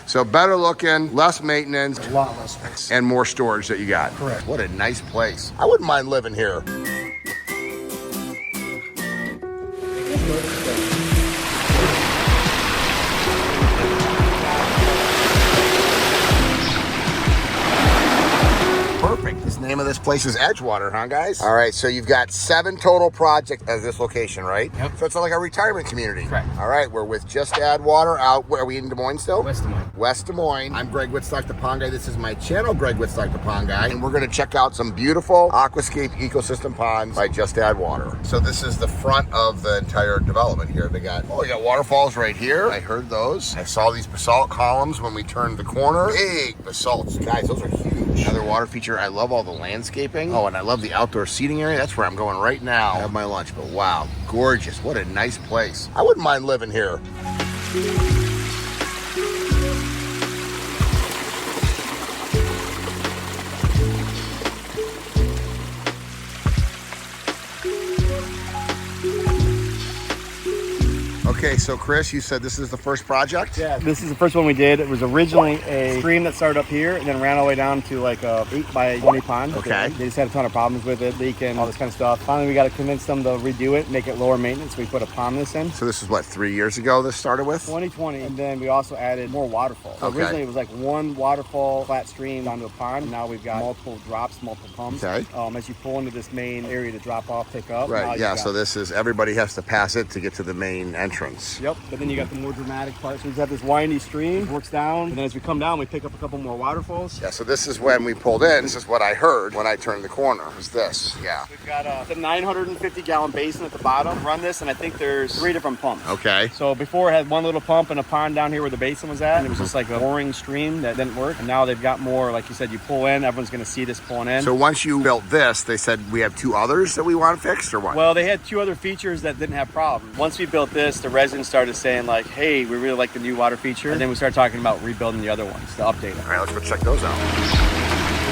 So better looking, less maintenance, A lot less space. and more storage that you got. Correct. What a nice place. I wouldn't mind living here. Perfect. The name of this place is Edgewater, huh, guys? All right, so you've got 7 total projects at this location, right? Yep. So it's like a retirement community. Correct. All right, we're with Just Add Water out. Where are we in Des Moines still? West Des Moines. West Des Moines. I'm Greg Wittstock, the Pond Guy. This is my channel, Greg Wittstock, the Pond Guy. And we're going to check out some beautiful Aquascape ecosystem ponds by Just Add Water. So this is the front of the entire development here. They got, you got waterfalls right here. I heard those. I saw these basalt columns when we turned the corner. Big basalts. Guys, those are huge. Another water feature. I love all the landscaping. Oh, and I love the outdoor seating area. That's where I'm going right now. I have my lunch, but wow, gorgeous. What a nice place. I wouldn't mind living here. Okay, so Chris, you said this is the first project? Yeah, this is the first one we did. It was originally a stream that started up here and then ran all the way down to like a 8 by 20 pond. Okay. They just had a ton of problems with it, leaking, all this kind of stuff. Finally, we got to convince them to redo it, make it lower maintenance. We put a pondless in. So this is what, 3 years ago this started with? 2020, and then we also added more waterfalls. So Okay. originally it was like one waterfall, flat stream down to a pond. Now we've got multiple drops, multiple pumps. Okay. As you pull into this main area to drop off, pick up. now Right, you've yeah, got- so this is, everybody has to pass it to get to the main entrance. Yep, but then you got the more dramatic part. So we have this windy stream, works down, and then as we come down, we pick up a couple more waterfalls. Yeah, so this is when we pulled in. This is what I heard when I turned the corner, was this, yeah. We've got the 950 gallon basin at the bottom. Run this, and I think there's 3 different pumps. Okay. So before it had one little pump and a pond down here where the basin was at, and it was just like a boring stream that didn't work. And now they've got more, like you said, you pull in, everyone's gonna see this pulling in. So once you built this, they said we have 2 others that we want fixed, or what? Well, they had 2 other features that didn't have problems. Once we built this, the residents started saying like, hey, we really like the new water feature. And then we started talking about rebuilding the other ones to update them. All right, let's go check those out.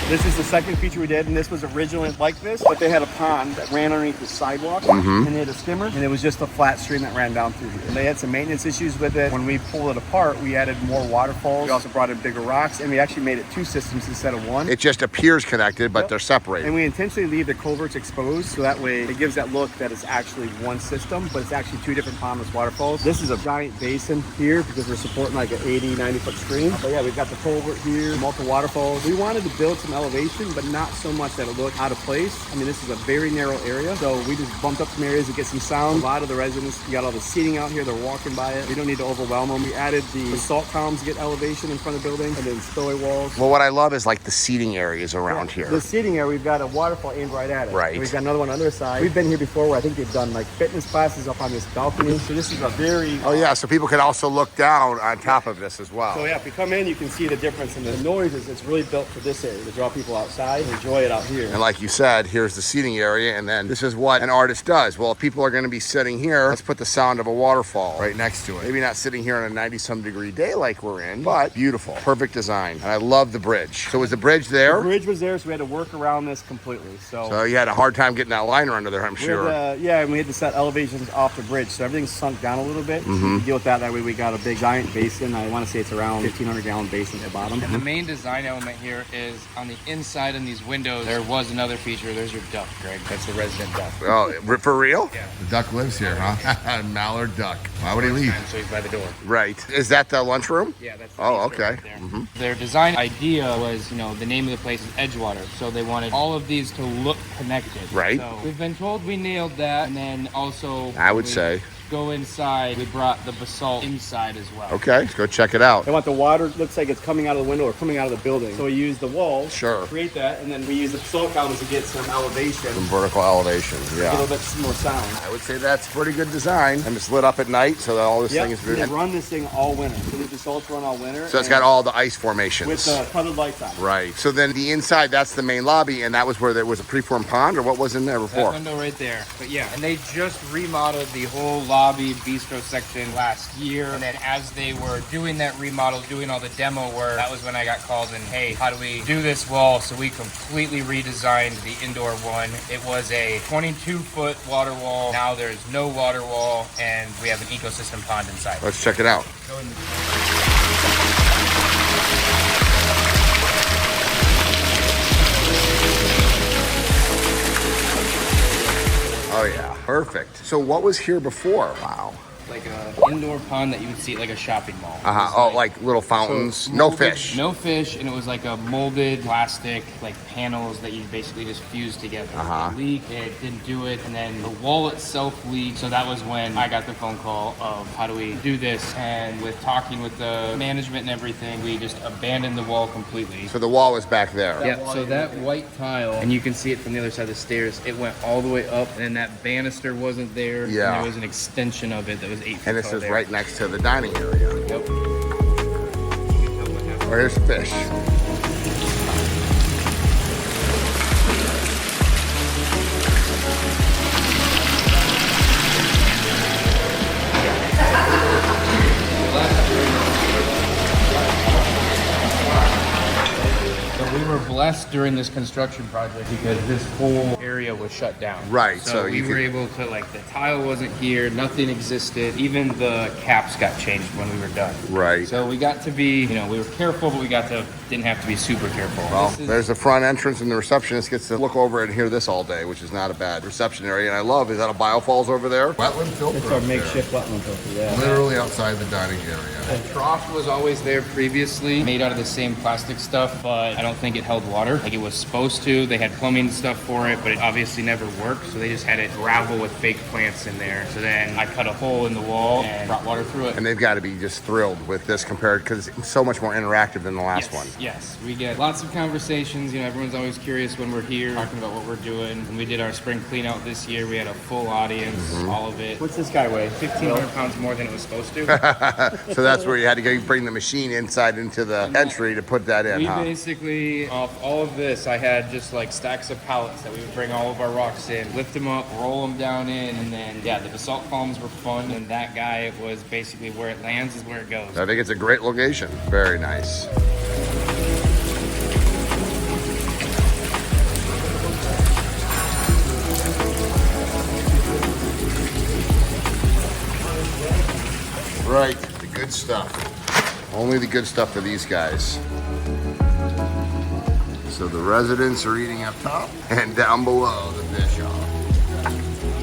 This is the second feature we did, and this was originally like this, but they had a pond that ran underneath the sidewalk, and they had a skimmer, and it was just a flat stream that ran down through here. And they had some maintenance issues with it. When we pulled it apart, we added more waterfalls. We also brought in bigger rocks, and we actually made it 2 systems instead of 1. It just appears connected, but Yep. they're separated. And we intentionally leave the culverts exposed, so that way it gives that look that it's actually one system, but it's actually 2 different pondless waterfalls. This is a giant basin here because we're supporting like an 80, 90-foot stream. But yeah, we've got the culvert here, multiple waterfalls. We wanted to build some elevation, but not so much that it looked out of place. I mean, this is a very narrow area, so we just bumped up some areas to get some sound. A lot of the residents, you got all the seating out here, they're walking by it. We don't need to overwhelm them. We added the basalt columns to get elevation in front of the building, and then spillway walls. Well, what I love is like the seating areas around here. The seating area, we've got a waterfall aimed right at it. Right. And we've got another one on the other side. We've been here before where I think they've done like fitness classes up on this balcony. So this is a very... Oh yeah, so people can also look down on top of this as well. So yeah, if you come in, you can see the difference in the noises. It's really built for this area to draw people outside and enjoy it out here. And like you said, here's the seating area, and then this is what an artist does. Well, if people are going to be sitting here, let's put the sound of a waterfall right next to it. Maybe not sitting here on a 90-some degree day like we're in, but beautiful. Perfect design. And I love the bridge. So was the bridge there? The bridge was there, so we had to work around this completely. So You had a hard time getting that liner under there, I'm we sure. had to, and we had to set elevations off the bridge, so everything's sunk down a little bit. So we deal with that. That way we got a big giant basin. I want to say it's around 1,500 gallon basin at the bottom. The main design element here is on the inside in these windows. There was another feature. There's your duck, Greg. That's the resident duck. Oh, for real? Yeah. The duck lives here, huh? Mallard duck. Why would he leave? So he's by the door. Right. Is that the lunchroom? Yeah, that's the Oh, feature okay. right there. Their design idea was, the name of the place is Edgewater. So they wanted all of these to look connected. Right. So we've been told we nailed that. And then also, I would we say. go inside. We brought the basalt inside as well. Okay, let's go check it out. They want the water, looks like it's coming out of the window or coming out of the building. So we use the walls Sure. to create that, and then we use the basalt columns to get some elevation, Some vertical elevation, get a yeah. little bit more sound. I would say that's pretty good design. And it's lit up at night, so that all this Yep, thing is we very... run this thing all winter. So the basalts run all winter. So it's and got all the ice formations. with colored lights on. Right. So then the inside, that's the main lobby, and that was where there was a preformed pond, or what was in there That before? window right there. But yeah, and they just remodeled the whole lobby lobby bistro section last year. And then as they were doing that remodel, doing all the demo work, that was when I got called and, hey, how do we do this wall? So we completely redesigned the indoor one. It was a 22-foot water wall. Now there's no water wall, and we have an ecosystem pond inside. Let's check it out. Oh yeah, perfect. So what was here before? Wow. Like a indoor pond that you would see at like a shopping mall. Oh, like little fountains. So no molded, fish. No fish, and it was like a molded plastic, like panels that you basically just fused together. It leaked, it didn't do it, and then the wall itself leaked. So that was when I got the phone call of how do we do this? And with talking with the management and everything, we just abandoned the wall completely. So the wall was back there. Yeah, so that white tile, and you can see it from the other side of the stairs, it went all the way up, and then that banister wasn't there. Yeah. And there was an extension of it that was 8 feet And this tall is there. right next to the dining area. Yep. Oh, here's the fish. We were blessed during this construction project because this whole area was shut down. Right, So, so we you were could- able to, like, the tile wasn't here, nothing existed. Even the caps got changed when we were done. Right. So we got to be, you know, we were careful, but didn't have to be super careful. Well, This is- there's the front entrance, and the receptionist gets to look over and hear this all day, which is not a bad reception area. And I love, is that a biofalls over there? Wetland filter. It's our makeshift wetland filter, yeah. Literally outside the dining area. The trough was always there previously, made out of the same plastic stuff, but I don't think it held water like it was supposed to. They had plumbing stuff for it, but it obviously never worked, so they just had it gravel with fake plants in there. So then I cut a hole in the wall and brought water through it. And they've got to be just thrilled with this compared, because it's so much more interactive than the last one. Yes, we get lots of conversations. You know, everyone's always curious when we're here, talking about what we're doing. When we did our spring clean out this year, we had a full audience, all of it. What's this guy weigh? 1,500 pounds more than it was supposed to. So that's where you had to go bring the machine inside into the entry to put that in, We huh? basically, off all of this, I had just like stacks of pallets that we would bring all of our rocks in, lift them up, roll them down in, and then, yeah, the basalt columns were fun, and that guy was basically where it lands is where it goes. I think it's a great location. Very nice. Right, the good stuff. Only the good stuff for these guys. So the residents are eating up top, and down below the fish are.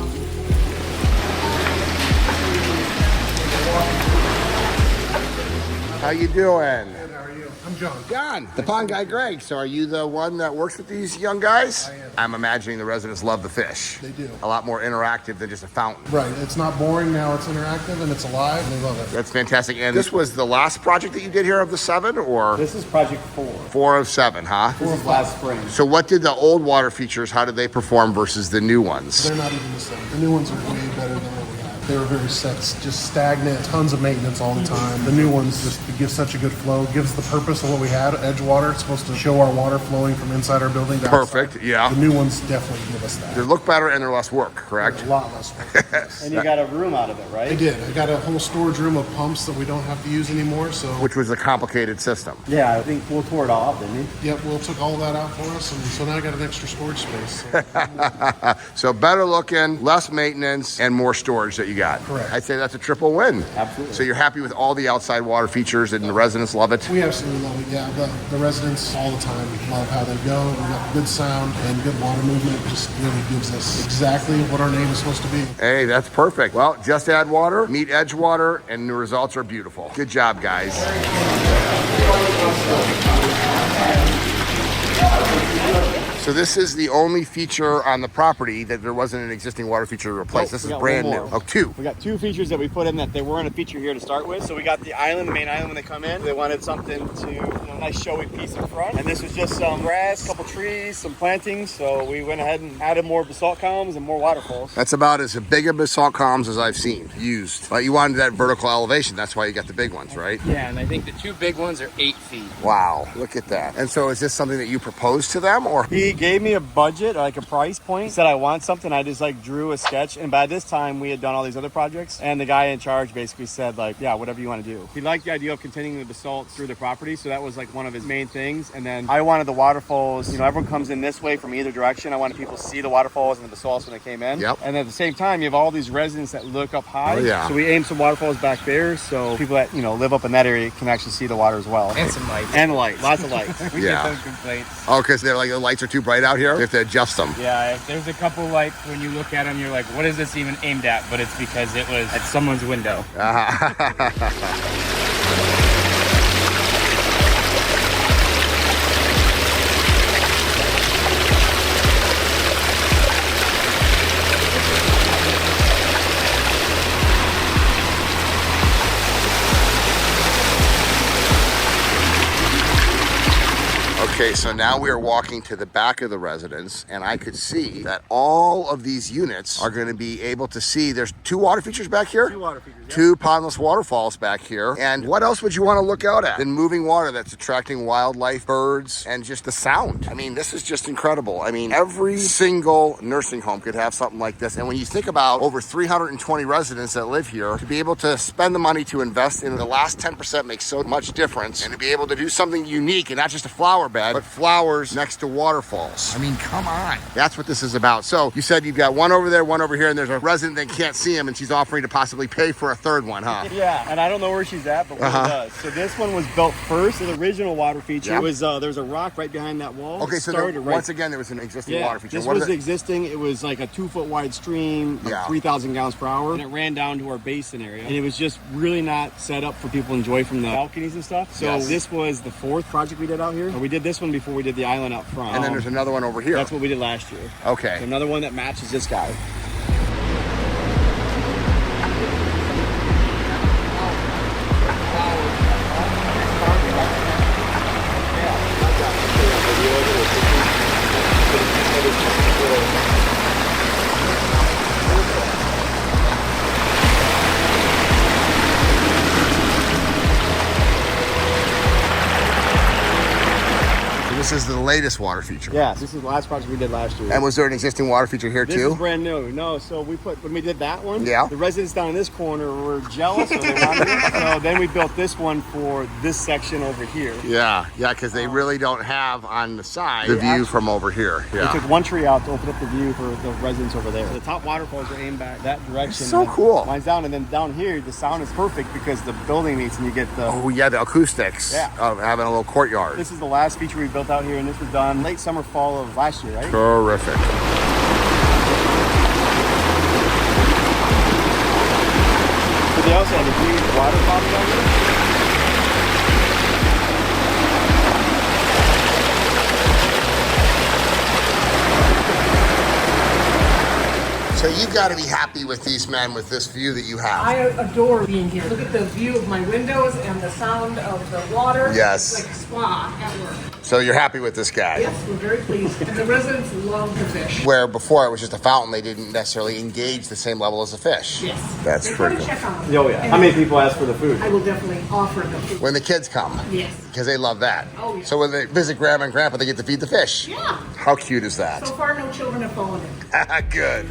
How you doing? Good, how are you? I'm John. John, the pond guy Greg. So are you the one that works with these young guys? I am. I'm imagining the residents love the fish. They do. A lot more interactive than just a fountain. Right, it's not boring now, it's interactive and it's alive and they love it. That's fantastic. And this was the last project that you did here of the 7, or This is project 4. 4 of 7, huh? This is last spring. So what did the old water features, how did they perform versus the new ones? They're not even the same. The new ones are way better than what we had. They were very set, just stagnant, tons of maintenance all the time. The new ones just give such a good flow, gives the purpose of what we had. Edgewater, it's supposed to show our water flowing from inside our building to outside. Perfect, yeah. The new ones definitely give us that. They look better and they're less work, correct? A lot less work. Yes. And you got a room out of it, I right? did. I got a whole storage room of pumps that we don't have to use anymore, so Which was a complicated system. Yeah, I think Will tore it all up, didn't he? yep, Will took all that out for us, and so now I got an extra storage space. So So better looking, less maintenance, and more storage that you got. Correct. I'd say that's a triple win. Absolutely. So you're happy with all the outside water features and the residents love it? we absolutely love it. Yeah, the residents all the time love how they go. We got good sound and good water movement. It just really gives us exactly what our name is supposed to be. Hey, that's perfect. Well, just add water, meet Edgewater, and the results are beautiful. Good job, guys. So this is the only feature on the property that there wasn't an existing water feature to replace. Nope, This we is got brand one new. more. Oh, 2. We got 2 features that we put in that they weren't a feature here to start with. So we got the island, the main island when they come in. They wanted something to, nice showy piece in front. And this was just some grass, a couple trees, some plantings. So we went ahead and added more basalt columns and more waterfalls. That's about as big of basalt columns as I've seen used. But you wanted that vertical elevation. That's why you got the big ones, right? Yeah, and I think the 2 big ones are 8 feet. Wow, look at that. And so is this something that you proposed to them, or? He gave me a budget, like a price point, said I want something. I just like drew a sketch, and by this time we had done all these other projects, and the guy in charge basically said like, yeah, whatever you want to do. He liked the idea of continuing the basalt through the property, so that was like one of his main things. And then I wanted the waterfalls, you know, everyone comes in this way from either direction. I wanted people to see the waterfalls and the basalts when they came in. Yep. And at the same time, you have all these residents that look up high. Oh, yeah. So we aimed some waterfalls back there, so people that, you know, live up in that area can actually see the water as well. And some lights. And lights, lots of lights. We Yeah. get some complaints. Oh, because they're like the lights are too bright out here. We have to adjust them. Yeah, if there's a couple lights when you look at them, you're like, what is this even aimed at? But it's because it was at someone's window. Okay, so now we are walking to the back of the residence, and I could see that all of these units are going to be able to see. There's 2 water features back here. 2 water features. 2 pondless waterfalls back here. And what else would you want to look out at than moving water that's attracting wildlife, birds, and just the sound? I mean, this is just incredible. I mean, every single nursing home could have something like this. And when you think about over 320 residents that live here, to be able to spend the money to invest in the last 10% makes so much difference. And to be able to do something unique and not just a flower bed, but flowers next to waterfalls. I mean, come on. That's what this is about. So you said you've got one over there, one over here, and there's a resident that can't see him, and she's offering to possibly pay for a third one, huh? Yeah, and I don't know where she's at, but what it does. So this one was built first. The original water feature was there's a rock right behind that wall. Okay, so once again, there was an existing water feature. This was existing. It was like a 2-foot wide stream, 3,000 gallons per hour, and it ran down to our basin area. And it was just really not set up for people to enjoy from the balconies and stuff. So this was the 4th project we did out here. We did this one before we did the island out front. And then there's another one over here. That's what we did last year. Okay. So another one that matches this guy. This is the latest water feature. Yes, this is the last project we did last year. And was there an existing water feature here This too? is brand new. No, so when we did that one, Yeah. the residents down in this corner were jealous, so they wanted it. So then we built this one for this section over here. Yeah, because they really don't have on the side the view from over here. We Yeah. took one tree out to open up the view for the residents over there. The top waterfalls are aimed back that direction. So cool. Mine's down, and then down here, the sound is perfect because the building meets and you get the... Oh yeah, the acoustics of having a little courtyard. This is the last feature we built out here, and this was done late summer, fall of last year, right? Terrific. So they also have a huge water fountain down here. So you've got to be happy with these men with this view that you have. I adore being here. Look at the view of my windows and the sound of the water. Yes. It's like a spa at work. So you're happy with this guy? Yes, we're very pleased. And the residents love the fish. Where before it was just a fountain, they didn't necessarily engage the same level as a fish. Yes. That's They pretty come cool. to check on them. Oh yeah. How many people ask for the food? I will definitely offer the food. When the kids come. Yes. Because they love that. Oh, yeah. So when they visit grandma and grandpa, they get to feed the fish. Yeah. How cute is that? So far, no children have fallen in. Good.